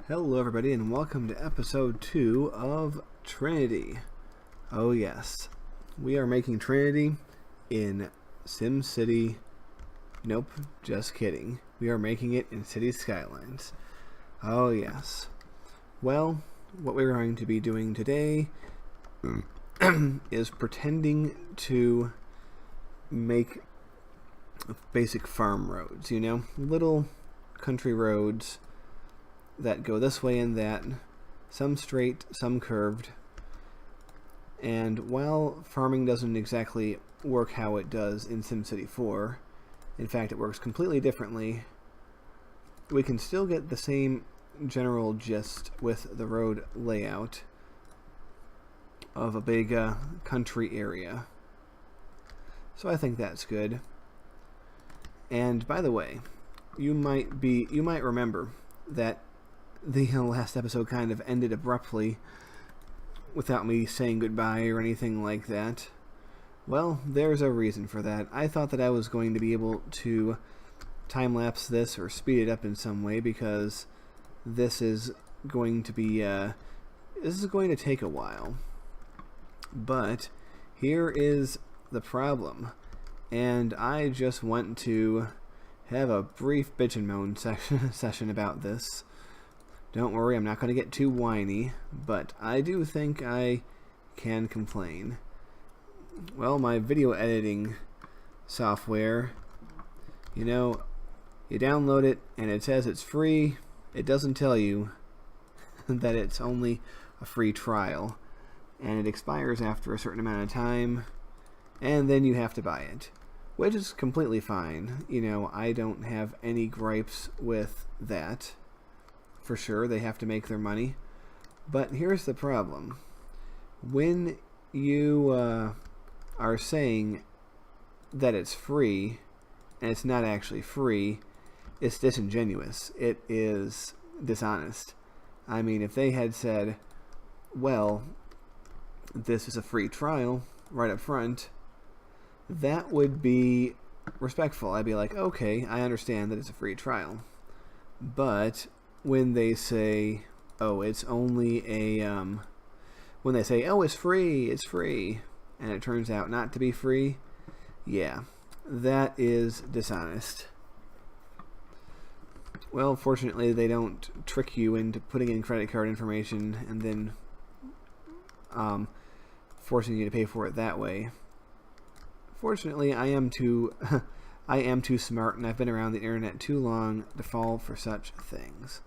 Hello everybody and welcome to episode 2 of Trinity. Oh yes, we are making Trinity in SimCity. Nope, just kidding. We are making it in City Skylines. Oh yes. Well, what we're going to be doing today is pretending to make basic farm roads, you know? Little country roads that go this way and that, some straight, some curved. And while farming doesn't exactly work how it does in SimCity 4, in fact it works completely differently, we can still get the same general gist with the road layout of a big country area. So I think that's good. And by the way, you might remember that the last episode kind of ended abruptly without me saying goodbye or anything like that. Well, there's a reason for that. I thought that I was going to be able to time-lapse this or speed it up in some way because this is going to be this is going to take a while. But here is the problem, and I just want to have a brief bitch and moan session about this. Don't worry, I'm not going to get too whiny, but I do think I can complain. Well, my video editing software, you know, you download it and it says it's free. It doesn't tell you that it's only a free trial, and it expires after a certain amount of time, and then you have to buy it, which is completely fine. You know, I don't have any gripes with that. For sure, they have to make their money. But here's the problem. When you are saying that it's free, and it's not actually free, it's disingenuous. It is dishonest. I mean, if they had said, well, this is a free trial right up front, that would be respectful. I'd be like, okay, I understand that it's a free trial. But when they say, oh, it's only a, when they say, oh, it's free, and it turns out not to be free, yeah, that is dishonest. Well, fortunately, they don't trick you into putting in credit card information and then forcing you to pay for it that way. Fortunately, I am too smart, and I've been around the internet too long to fall for such things.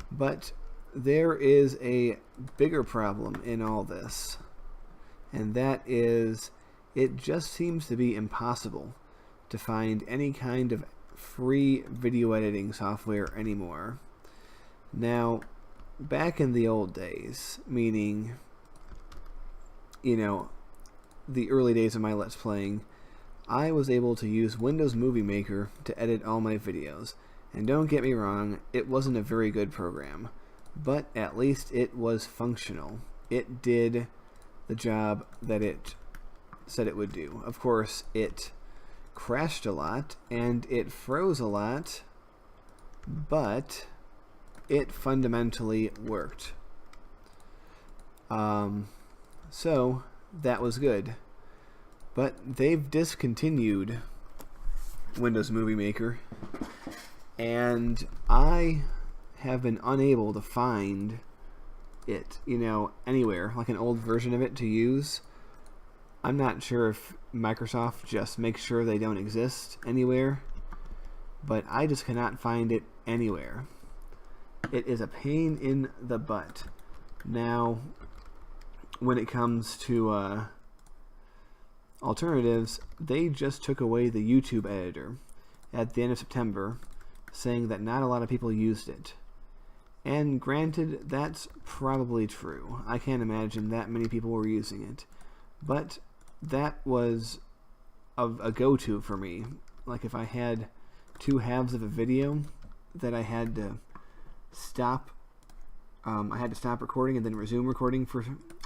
But there is a bigger problem in all this, and that is it just seems to be impossible to find any kind of free video editing software anymore. Now, back in the old days, meaning, you know, the early days of my Let's Playing, I was able to use Windows Movie Maker to edit all my videos. And don't get me wrong, it wasn't a very good program, but at least it was functional. It did the job that it said it would do. Of course, it crashed a lot, and it froze a lot, but it fundamentally worked. So, that was good. But they've discontinued Windows Movie Maker, and I have been unable to find it, you know, anywhere, like an old version of it to use. I'm not sure if Microsoft just makes sure they don't exist anywhere, but I just cannot find it anywhere. It is a pain in the butt. Now, when it comes to alternatives, they just took away the YouTube editor at the end of September, saying that not a lot of people used it. And granted, that's probably true. I can't imagine that many people were using it. But that was a go-to for me. Like if I had two halves of a video that I had to stop, recording and then resume recording for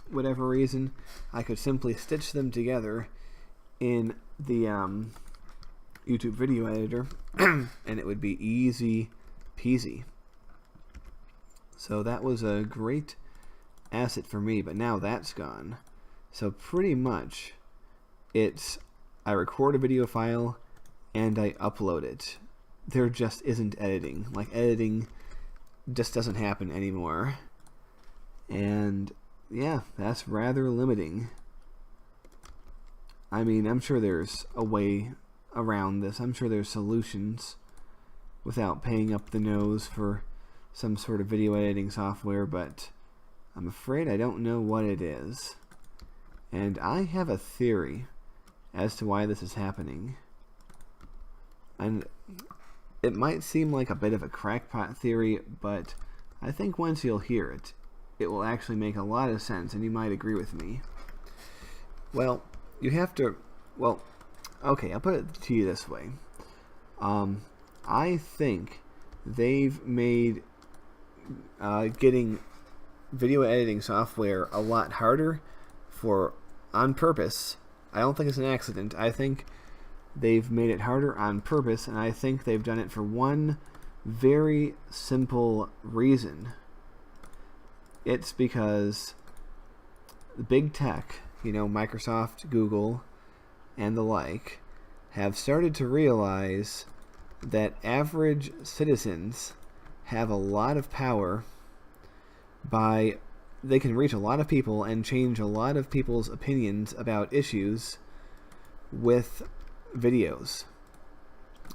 whatever reason, I could simply stitch them together in the YouTube video editor and it would be easy peasy. So that was a great asset for me, but now that's gone. So pretty much I record a video file and I upload it. There just isn't editing. Like, editing just doesn't happen anymore. And yeah, that's rather limiting. I mean, I'm sure there's a way around this. I'm sure there's solutions without paying up the nose for some sort of video editing software, but I'm afraid I don't know what it is. And I have a theory as to why this is happening. And it might seem like a bit of a crackpot theory, but I think once you'll hear it, it will actually make a lot of sense, and you might agree with me. Well, you have to... Well, okay, I'll put it to you this way. I think they've made getting video editing software a lot harder on purpose. I don't think it's an accident. I think they've made it harder on purpose, and I think they've done it for one very simple reason. It's because the big tech, Microsoft, Google, and the like, have started to realize that average citizens have a lot of power. They can reach a lot of people and change a lot of people's opinions about issues with videos.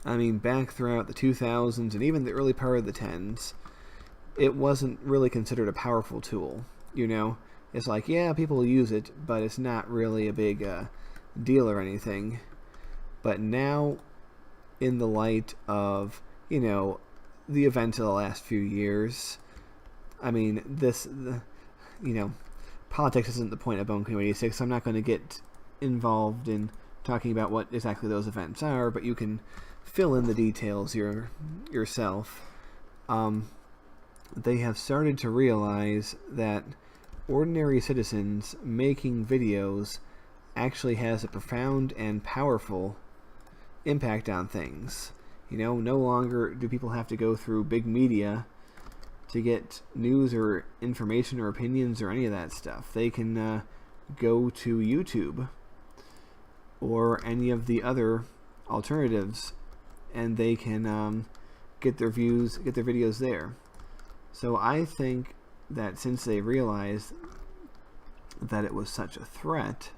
I mean, back throughout the 2000s and even the early part of the 10s, it wasn't really considered a powerful tool. It's like, yeah, people use it, but it's not really a big deal or anything. But now, in the light of, the events of the last few years, I mean, politics isn't the point of Bone Canoe 86. I'm not going to get involved in talking about what exactly those events are, but you can fill in the details yourself. They have started to realize that ordinary citizens making videos actually has a profound and powerful impact on things. No longer do people have to go through big media to get news or information or opinions or any of that stuff. They can go to YouTube or any of the other alternatives, and they can get their videos there. So I think that since they realized that it was such a threat,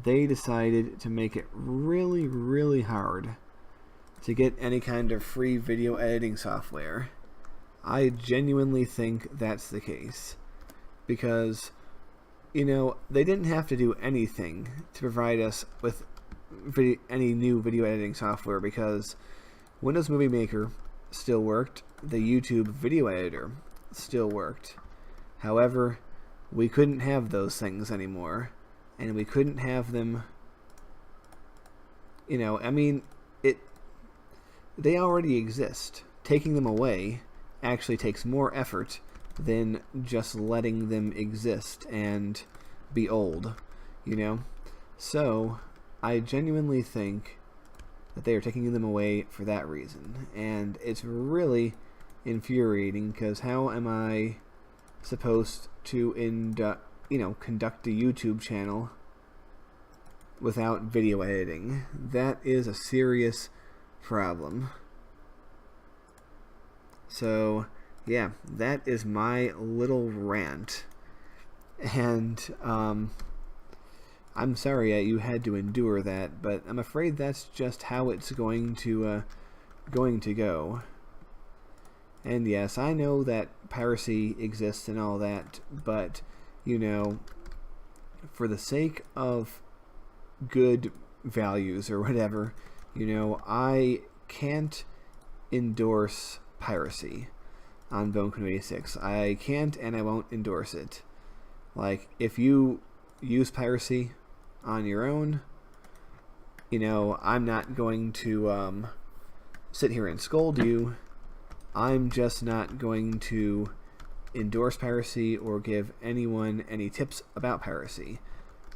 they decided to make it really, really hard to get any kind of free video editing software. I genuinely think that's the case. Because, they didn't have to do anything to provide us with any new video editing software, because Windows Movie Maker still worked, the YouTube video editor still worked. However, we couldn't have those things anymore, and we couldn't have them, they already exist. Taking them away actually takes more effort than just letting them exist and be old, So, I genuinely think that they are taking them away for that reason, and it's really infuriating, because how am I supposed to conduct a YouTube channel without video editing? That is a serious problem. So, yeah, that is my little rant. And I'm sorry you had to endure that, but I'm afraid that's just how it's going to go. And yes, I know that piracy exists and all that, but for the sake of good values or whatever, I can't endorse piracy on Bone Canoe 86. I can't, and I won't endorse it. Like, if you use piracy on your own, I'm not going to sit here and scold you. I'm just not going to endorse piracy or give anyone any tips about piracy.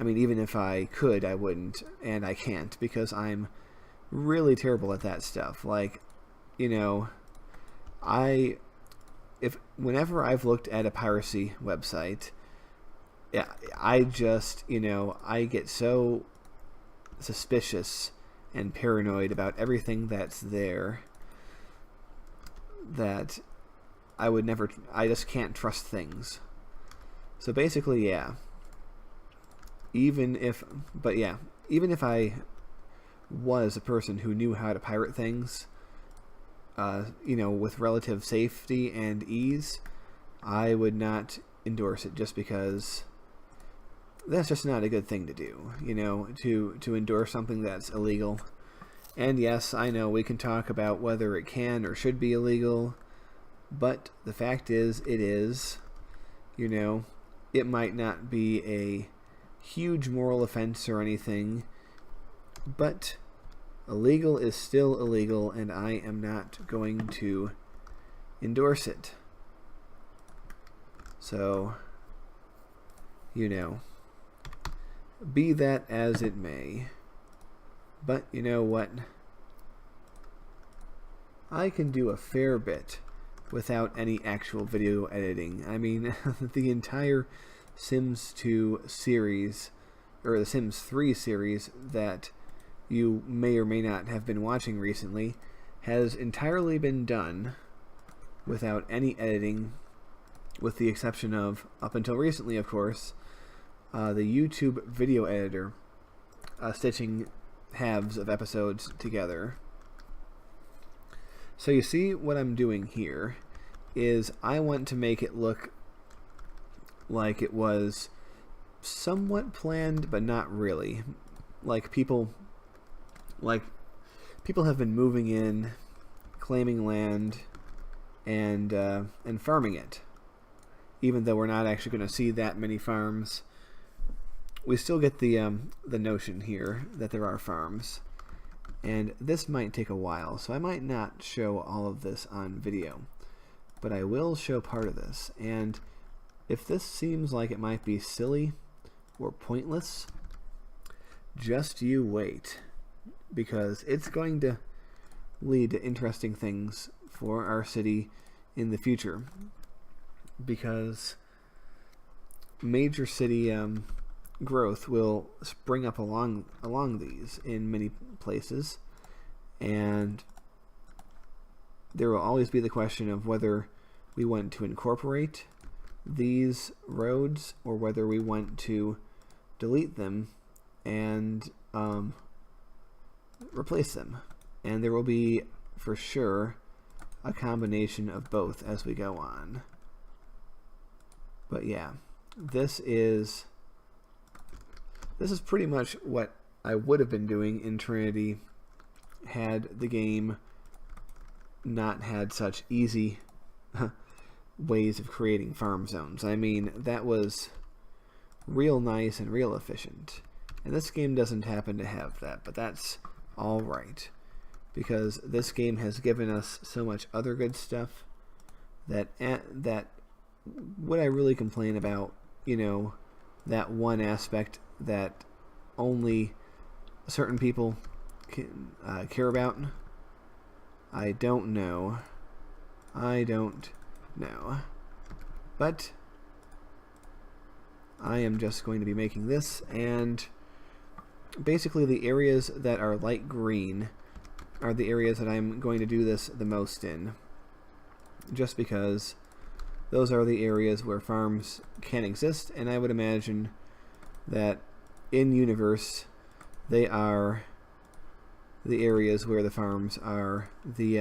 I mean, even if I could, I wouldn't, and I can't, because I'm really terrible at that stuff. Like, whenever I've looked at a piracy website, yeah, I just, I get so suspicious and paranoid about everything that's there that I just can't trust things. So basically, yeah. Even if I was a person who knew how to pirate things, with relative safety and ease, I would not endorse it, just because that's just not a good thing to do, to endorse something that's illegal. And yes, I know we can talk about whether it can or should be illegal, but the fact is, it is. It might not be a huge moral offense or anything, but illegal is still illegal, and I am not going to endorse it. So, be that as it may. But you know what? I can do a fair bit without any actual video editing. I mean, the entire Sims 2 series, or the Sims 3 series that you may or may not have been watching recently, has entirely been done without any editing, with the exception of, up until recently of course, the YouTube video editor stitching halves of episodes together. So you see, what I'm doing here is I want to make it look like it was somewhat planned, but not really. Like people have been moving in, claiming land, and farming it. Even though we're not actually going to see that many farms, we still get the notion here that there are farms. And this might take a while, so I might not show all of this on video, but I will show part of this. And if this seems like it might be silly or pointless, just you wait, because it's going to lead to interesting things for our city in the future. Because major city growth will spring up along these in many places, and there will always be the question of whether we want to incorporate these roads or whether we want to delete them and replace them. And there will be, for sure, a combination of both as we go on. But yeah, this is pretty much what I would have been doing in Trinity had the game not had such easy ways of creating farm zones. I mean, that was real nice and real efficient. And this game doesn't happen to have that, but that's alright, because this game has given us so much other good stuff that would I really complain about, that one aspect that only certain people can care about? I don't know. But I am just going to be making this, and basically the areas that are light green are the areas that I'm going to do this the most in, just because those are the areas where farms can exist, and I would imagine that in universe they are the areas where the farms are the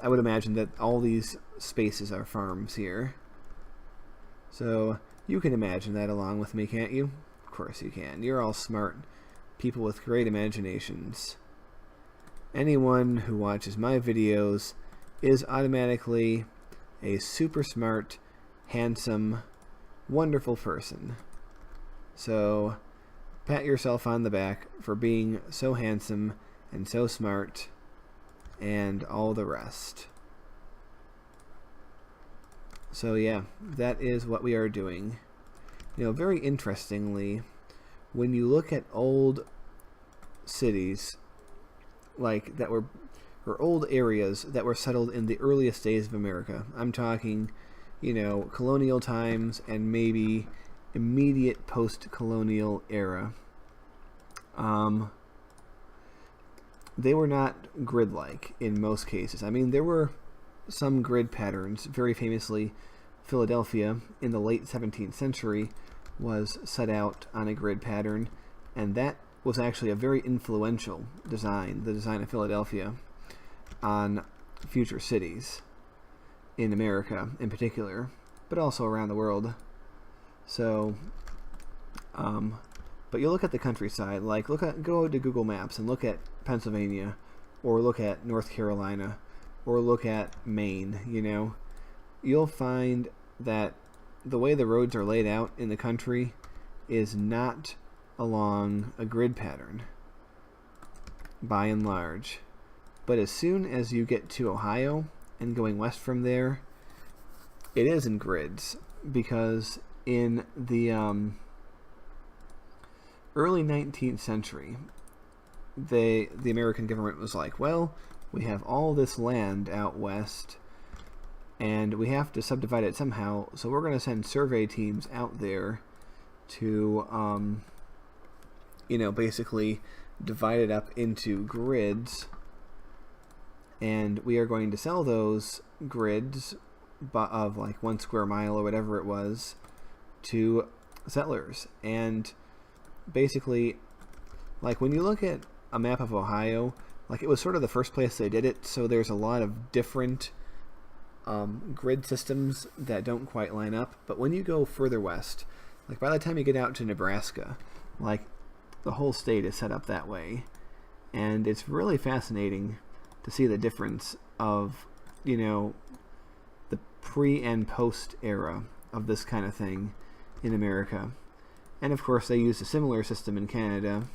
I would imagine that all these spaces are farms here. So you can imagine that along with me, can't you? Of course you can. You're all smart people with great imaginations. Anyone who watches my videos is automatically a super smart, handsome, wonderful person. So pat yourself on the back for being so handsome and so smart and all the rest. So yeah, that is what we are doing. Very interestingly, when you look at old cities like that were or old areas that were settled in the earliest days of America. I'm talking, colonial times and maybe immediate post-colonial era. They were not grid-like in most cases. I mean, there were some grid patterns. Very famously, Philadelphia in the late 17th century was set out on a grid pattern, and that was actually a very influential design, the design of Philadelphia, on future cities in America in particular, but also around the world. So, but you look at the countryside, like go to Google Maps and look at Pennsylvania, or look at North Carolina, or look at Maine, you'll find that the way the roads are laid out in the country is not along a grid pattern, by and large. But as soon as you get to Ohio and going west from there, it is in grids, because in the early 19th century, the American government was like, well, we have all this land out west, and we have to subdivide it somehow, so we're going to send survey teams out there to, basically divide it up into grids, and we are going to sell those grids of like 1 square mile or whatever it was to settlers. And basically, like when you look at a map of Ohio, like it was sort of the first place they did it, so there's a lot of different grid systems that don't quite line up. But when you go further west, like by the time you get out to Nebraska, like the whole state is set up that way, and it's really fascinating to see the difference of the pre and post era of this kind of thing in America. And of course they used a similar system in Canada,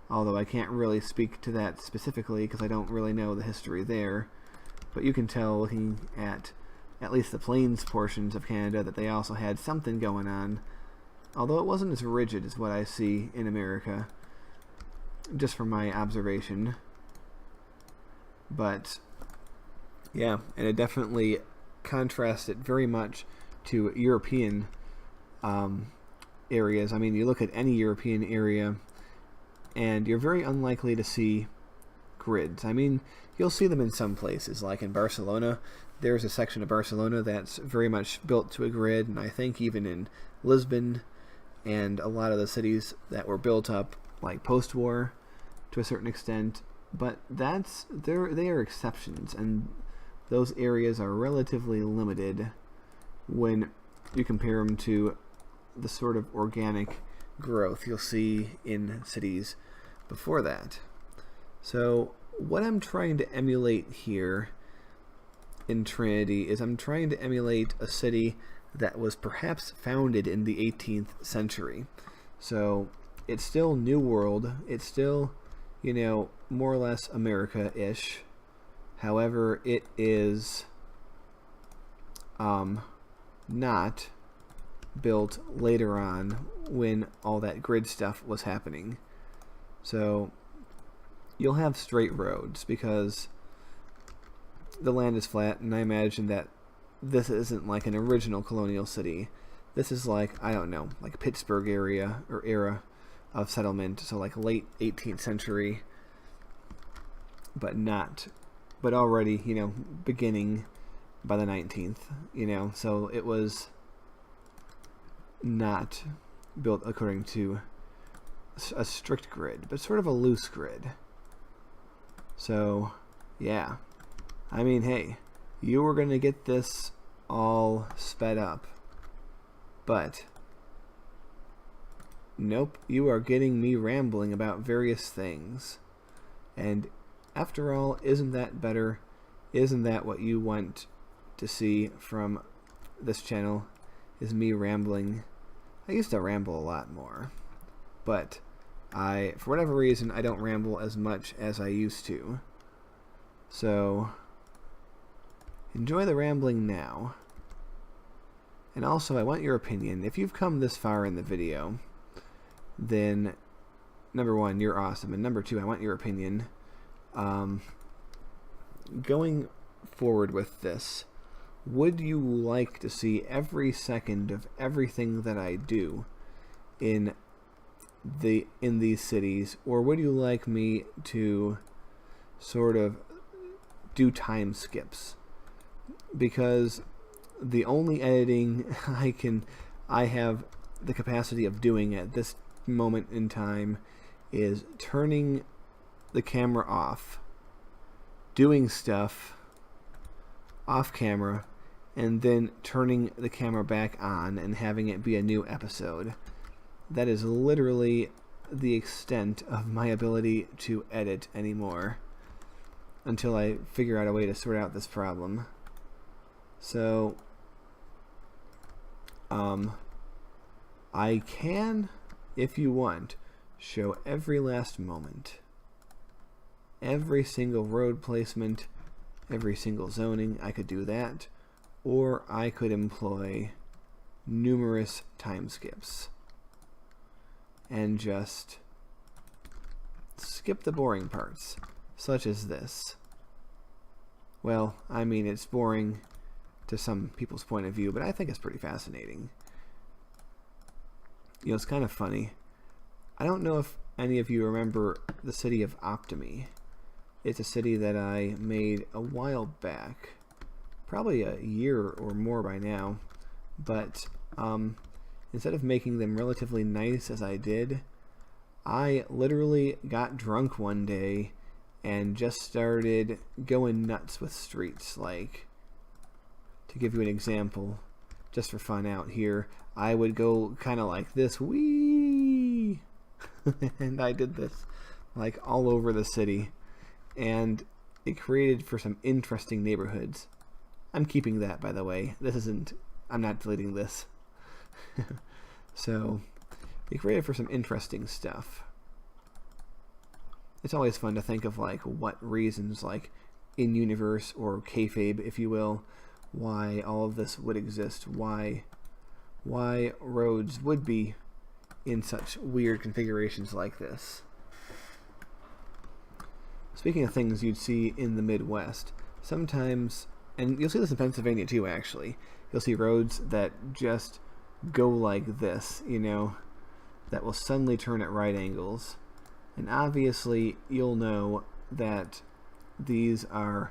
although I can't really speak to that specifically because I don't really know the history there. But you can tell looking at least the plains portions of Canada that they also had something going on, although it wasn't as rigid as what I see in America, just from my observation. But yeah, and it definitely contrasted very much to European areas. I mean, you look at any European area and you're very unlikely to see grids. I mean, you'll see them in some places, like in Barcelona. There's a section of Barcelona that's very much built to a grid, and I think even in Lisbon and a lot of the cities that were built up like post-war to a certain extent. But they are exceptions, and those areas are relatively limited when you compare them to the sort of organic growth you'll see in cities before that. So what I'm trying to emulate here in Trinity is I'm trying to emulate a city that was perhaps founded in the 18th century. So it's still New World, it's still, more or less America-ish. However, it is not built later on when all that grid stuff was happening. So you'll have straight roads because the land is flat, and I imagine that this isn't like an original colonial city. This is like, I don't know, like Pittsburgh area or era of settlement, so like late 18th century, but already, beginning by the 19th, so it was not built according to a strict grid, but sort of a loose grid. So, yeah. I mean, hey, you were going to get this all sped up, but nope, you are getting me rambling about various things. And after all, isn't that better? Isn't that what you want to see from this channel? Is me rambling? I used to ramble a lot more, but for whatever reason, I don't ramble as much as I used to. So enjoy the rambling now. And also, I want your opinion. If you've come this far in the video, then number one, you're awesome, and number two, I want your opinion. going forward with this, would you like to see every second of everything that I do in these cities, or would you like me to sort of do time skips? Because the only editing I have the capacity of doing at this moment in time is turning the camera off, doing stuff off camera, and then turning the camera back on and having it be a new episode. That is literally the extent of my ability to edit anymore until I figure out a way to sort out this problem. So, I can, if you want, show every last moment. Every single road placement, every single zoning, I could do that. Or I could employ numerous time skips and just skip the boring parts, such as this. Well, I mean, it's boring to some people's point of view, but I think it's pretty fascinating. You know, it's kind of funny. I don't know if any of you remember the city of Optimy. It's a city that I made a while back, probably a year or more by now, but instead of making them relatively nice as I did, I literally got drunk one day and just started going nuts with streets. Like, to give you an example, just for fun out here, I would go kind of like this, wee, and I did this like all over the city, and it created for some interesting neighborhoods. I'm keeping that, by the way. I'm not deleting this. So, it created for some interesting stuff. It's always fun to think of like what reasons, like in universe or kayfabe, if you will, why all of this would exist, why roads would be in such weird configurations like this. Speaking of things you'd see in the Midwest, sometimes, and you'll see this in Pennsylvania too, actually, you'll see roads that just go like this, you know, that will suddenly turn at right angles. And obviously, you'll know that these are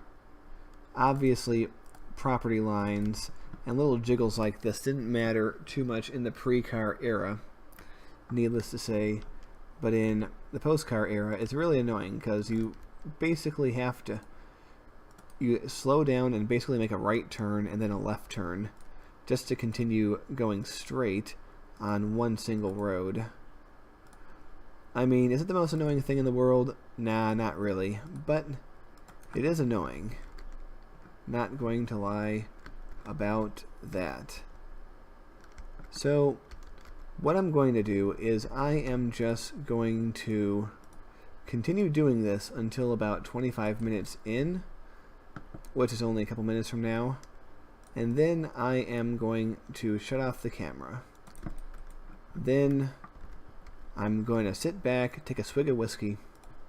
obviously property lines, and little jiggles like this didn't matter too much in the pre-car era, needless to say, but in the post-car era, it's really annoying because you basically have to slow down and basically make a right turn and then a left turn just to continue going straight on one single road. I mean, is it the most annoying thing in the world? Nah, not really, but it is annoying. Not going to lie about that. So, what I'm going to do is I am just going to continue doing this until about 25 minutes in, which is only a couple minutes from now, and then I am going to shut off the camera. Then I'm going to sit back, take a swig of whiskey,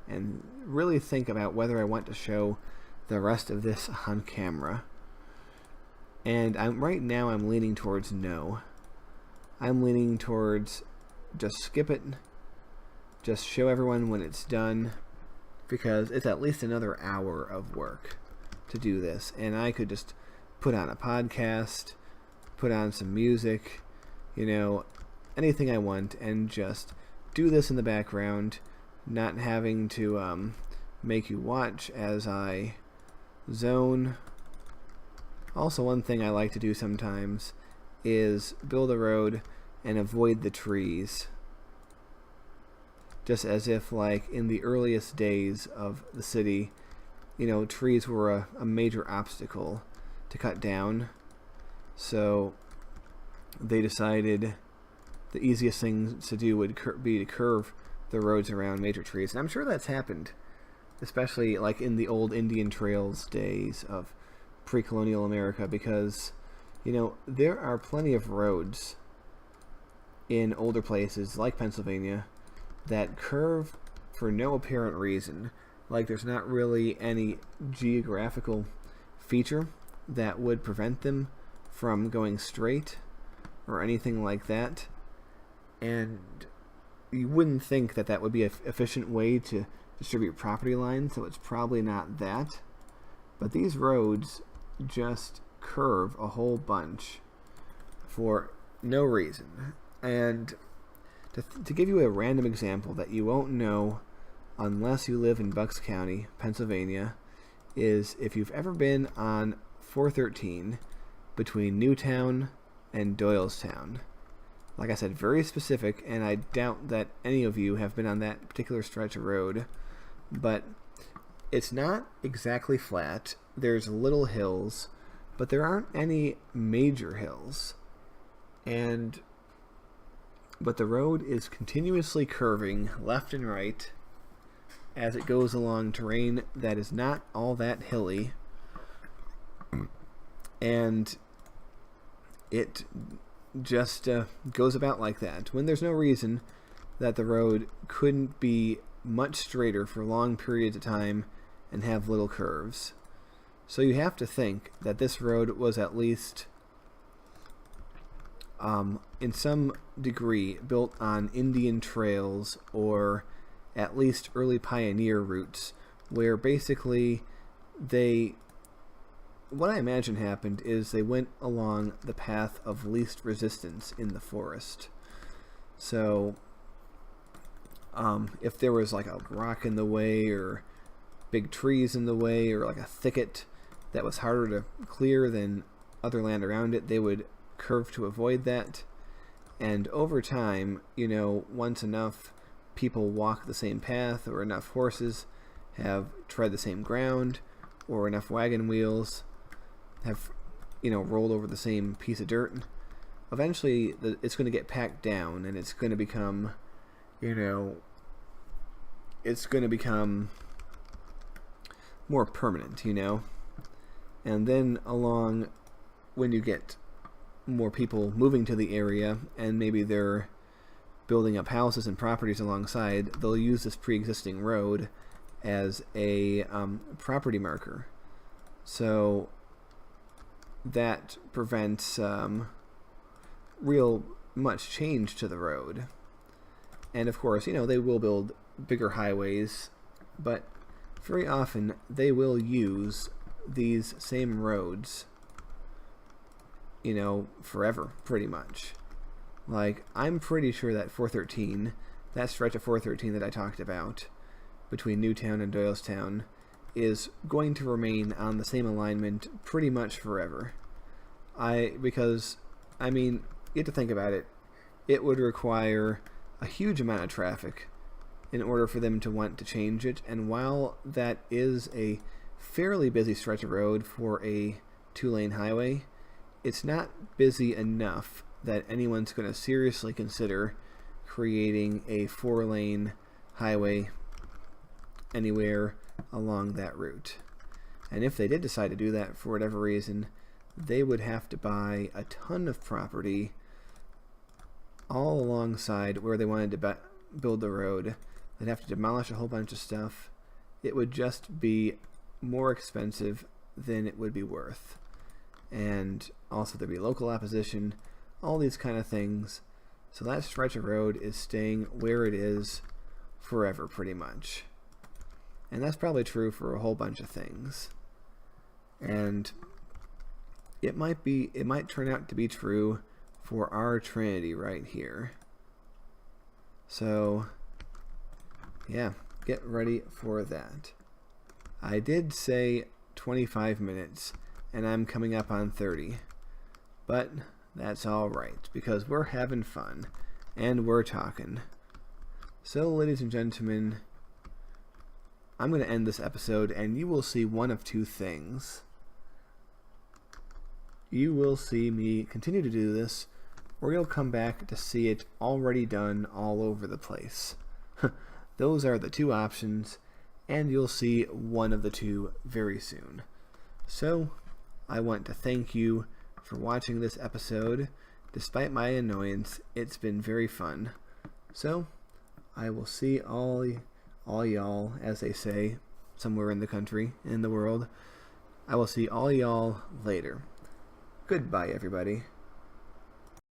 and really think about whether I want to show the rest of this on camera. And right now I'm leaning towards no. I'm leaning towards just skip it, just show everyone when it's done, because it's at least another hour of work to do this, and I could just put on a podcast, put on some music, you know, anything I want, and just do this in the background, not having to make you watch as I zone. Also, one thing I like to do sometimes is build a road and avoid the trees, just as if like in the earliest days of the city, you know, trees were a major obstacle to cut down, so they decided the easiest thing to do would be to curve the roads around major trees. And I'm sure that's happened, especially like in the old Indian Trails days of pre-colonial America, because, you know, there are plenty of roads in older places like Pennsylvania that curve for no apparent reason. Like, there's not really any geographical feature that would prevent them from going straight or anything like that. And you wouldn't think that that would be an efficient way to distribute property lines, so it's probably not that. But these roads just curve a whole bunch for no reason. And to give you a random example that you won't know unless you live in Bucks County, Pennsylvania, is if you've ever been on 413 between Newtown and Doylestown. Like I said, very specific, and I doubt that any of you have been on that particular stretch of road. But it's not exactly flat. There's little hills, but there aren't any major hills. But the road is continuously curving left and right as it goes along terrain that is not all that hilly. And it just goes about like that, when there's no reason that the road couldn't be much straighter for long periods of time and have little curves. So you have to think that this road was at least in some degree built on Indian trails, or at least early pioneer routes, where basically what I imagine happened is they went along the path of least resistance in the forest. So if there was like a rock in the way, or big trees in the way, or like a thicket that was harder to clear than other land around it, they would curve to avoid that. And over time, once enough people walk the same path, or enough horses have tread the same ground, or enough wagon wheels have rolled over the same piece of dirt, eventually it's going to get packed down, and it's going to become more permanent, and then along, when you get more people moving to the area, and maybe they're building up houses and properties alongside, they'll use this pre-existing road as a property marker. So that prevents real much change to the road. And of course, they will build bigger highways, but very often they will use these same roads forever, pretty much. Like, I'm pretty sure that 413, that stretch of 413 that I talked about between Newtown and Doylestown, is going to remain on the same alignment pretty much forever. Because you have to think about it. It would require a huge amount of traffic in order for them to want to change it. And while that is a fairly busy stretch of road for a 2-lane highway, it's not busy enough that anyone's going to seriously consider creating a 4-lane highway anywhere along that route. And if they did decide to do that for whatever reason, they would have to buy a ton of property all alongside where they wanted to build the road. They'd have to demolish a whole bunch of stuff. It would just be more expensive than it would be worth. And also there'd be local opposition, all these kind of things. So that stretch of road is staying where it is forever, pretty much. And that's probably true for a whole bunch of things. And it might turn out to be true for our Trinity right here. So yeah, get ready for that. I did say 25 minutes, and I'm coming up on 30. But that's alright, because we're having fun, and we're talking. So, ladies and gentlemen, I'm going to end this episode, and you will see one of two things. You will see me continue to do this, or you'll come back to see it already done all over the place. Those are the two options, and you'll see one of the two very soon. So, I want to thank you for watching this episode. Despite my annoyance, it's been very fun. So, I will see all y'all, as they say, somewhere in the country, in the world. I will see all y'all later. Goodbye, everybody.